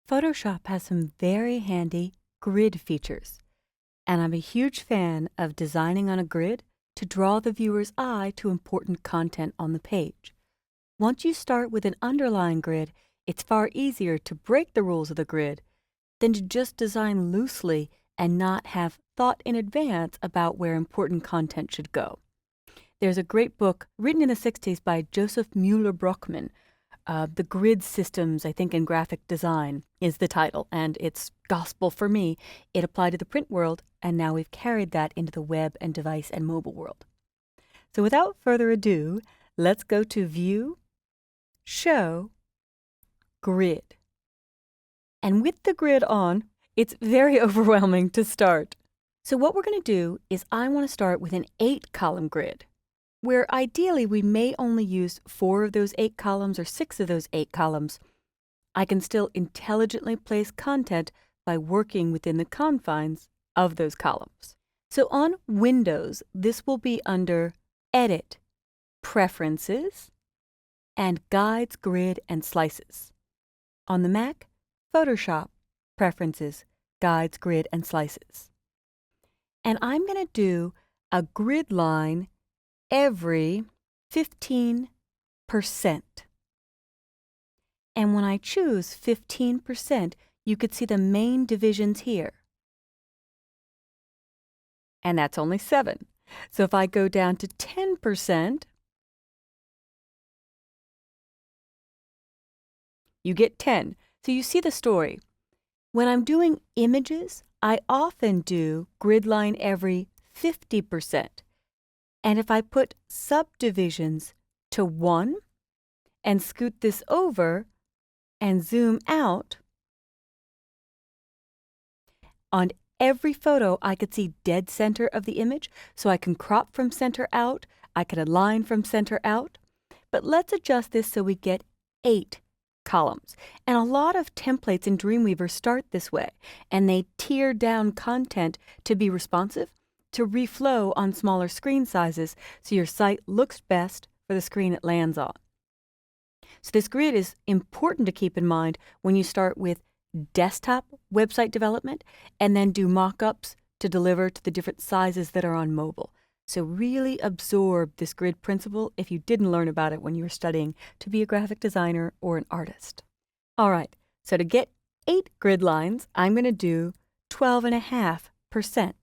Photoshop has some very handy grid features, and I'm a huge fan of designing on a grid to draw the viewer's eye to important content on the page. Once you start with an underlying grid, it's far easier to break the rules of the grid than to just design loosely and not have thought in advance about where important content should go. There's a great book written in the 60s by Joseph Mueller-Brockman. The Grid Systems, I think, in Graphic Design is the title, and it's gospel for me. It applied to the print world, and now we've carried that into the web and device and mobile world. So without further ado, let's go to View, Show, Grid. And with the grid on, it's very overwhelming to start. So what we're going to do is I want to start with an 8-column grid, where ideally we may only use 4 of those 8 columns or 6 of those 8 columns. I can still intelligently place content by working within the confines of those columns. So on Windows, this will be under Edit, Preferences, and Guides, Grid, and Slices. On the Mac, Photoshop, Preferences, Guides, Grid, and Slices. And I'm going to do a grid line every 15%. And when I choose 15%, you could see the main divisions here. And that's only 7. So if I go down to 10%, you get 10. So you see the story. When I'm doing images, I often do grid line every 50%. And if I put subdivisions to 1 and scoot this over and zoom out, on every photo I could see dead center of the image, so I can crop from center out, I can align from center out. But let's adjust this so we get 8 columns. And a lot of templates in Dreamweaver start this way, and they tier down content to be responsive, to reflow on smaller screen sizes so your site looks best for the screen it lands on. So this grid is important to keep in mind when you start with desktop website development and then do mock-ups to deliver to the different sizes that are on mobile. So really absorb this grid principle if you didn't learn about it when you were studying to be a graphic designer or an artist. All right, so to get 8 grid lines, I'm going to do 12.5%.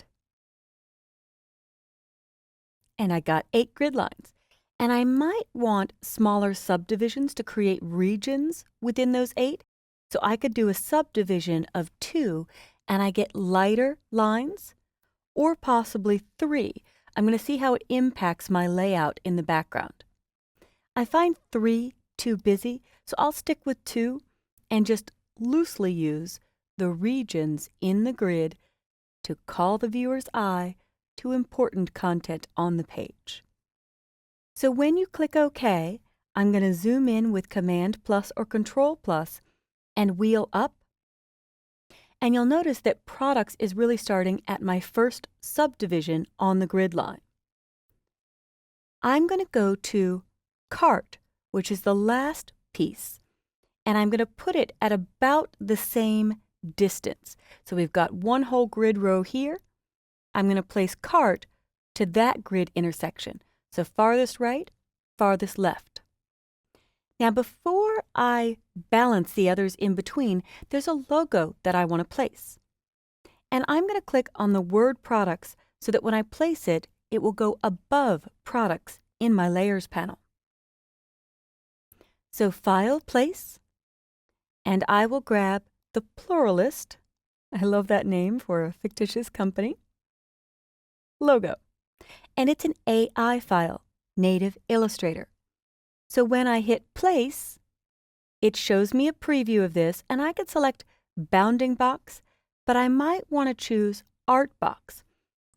And I got 8 grid lines. And I might want smaller subdivisions to create regions within those 8. So I could do a subdivision of 2 and I get lighter lines, or possibly 3. I'm going to see how it impacts my layout in the background. I find 3 too busy, so I'll stick with 2 and just loosely use the regions in the grid to call the viewer's eye to important content on the page. So when you click OK, I'm going to zoom in with Command plus or Control plus and wheel up. And you'll notice that Products is really starting at my first subdivision on the grid line. I'm going to go to Cart, which is the last piece, and I'm going to put it at about the same distance. So we've got one whole grid row here. I'm going to place Cart to that grid intersection. So farthest right, farthest left. Now before I balance the others in between, there's a logo that I want to place. And I'm going to click on the word Products so that when I place it, it will go above Products in my Layers panel. So File, Place, and I will grab the Pluralist, I love that name for a fictitious company, logo. And it's an AI file, native Illustrator. So when I hit Place, it shows me a preview of this, and I could select Bounding Box, but I might want to choose Art Box.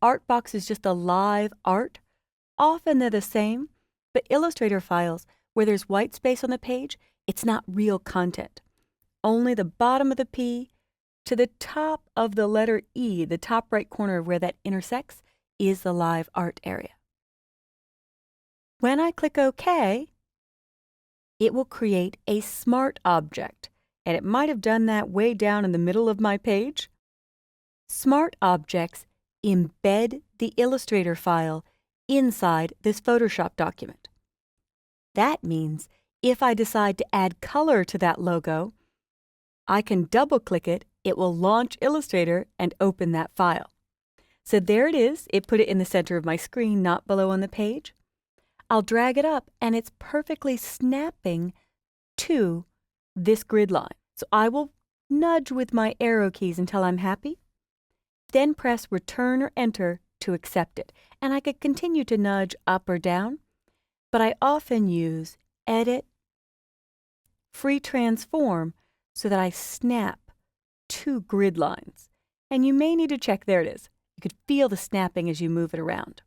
Art Box is just a live art. Often they're the same, but Illustrator files, where there's white space on the page, it's not real content. Only the bottom of the P to the top of the letter E, the top right corner of where that intersects, is the live art area. When I click OK, it will create a smart object. and it might have done that way down in the middle of my page. Smart Objects embed the Illustrator file inside this Photoshop document. That means if I decide to add color to that logo, I can double-click it, it will launch Illustrator and open that file. So there it is, it put it in the center of my screen, not below on the page. I'll drag it up and it's perfectly snapping to this grid line. So I will nudge with my arrow keys until I'm happy, then press Return or Enter to accept it. And I could continue to nudge up or down, but I often use Edit, Free Transform so that I snap two grid lines. And you may need to check, there it is. You could feel the snapping as you move it around.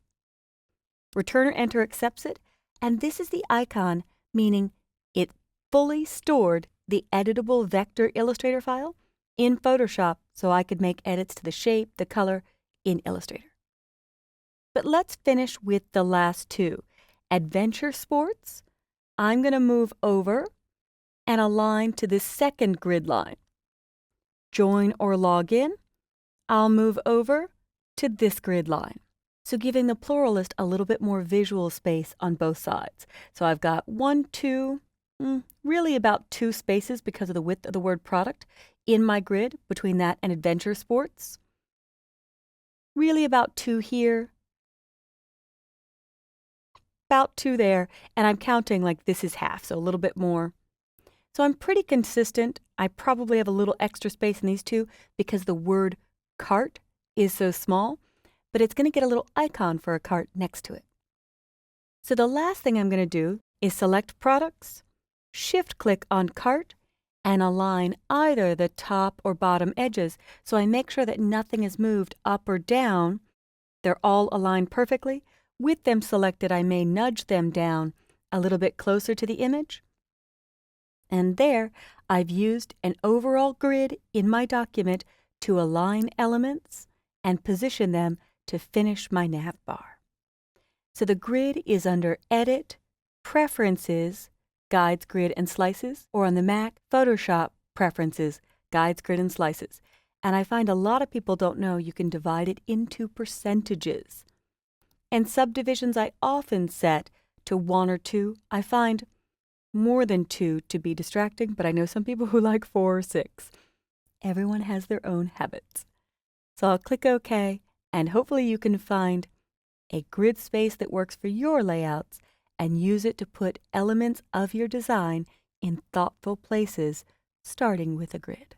Return or Enter accepts it, and this is the icon, meaning it fully stored the editable vector Illustrator file in Photoshop so I could make edits to the shape, the color in Illustrator. But let's finish with the last two. Adventure Sports, I'm going to move over and align to the second grid line. Join or log in, I'll move over to this grid line. So giving the pluralist a little bit more visual space on both sides. So I've got 1, 2, really about 2 spaces because of the width of the word product in my grid between that and Adventure Sports. Really about 2 here, about 2 there, and I'm counting like this is half, so a little bit more. So I'm pretty consistent. I probably have a little extra space in these two because the word cart is so small, but it's going to get a little icon for a cart next to it. So the last thing I'm going to do is select Products, Shift-click on Cart, and align either the top or bottom edges so I make sure that nothing is moved up or down. They're all aligned perfectly. With them selected, I may nudge them down a little bit closer to the image. And there, I've used an overall grid in my document to align elements and position them to finish my nav bar. So the grid is under Edit, Preferences, Guides, Grid, and Slices, or on the Mac, Photoshop, Preferences, Guides, Grid, and Slices. And I find a lot of people don't know you can divide it into percentages. And subdivisions I often set to 1 or 2. I find more than 2 to be distracting, but I know some people who like 4 or 6. Everyone has their own habits. So I'll click OK, and hopefully you can find a grid space that works for your layouts and use it to put elements of your design in thoughtful places, starting with a grid.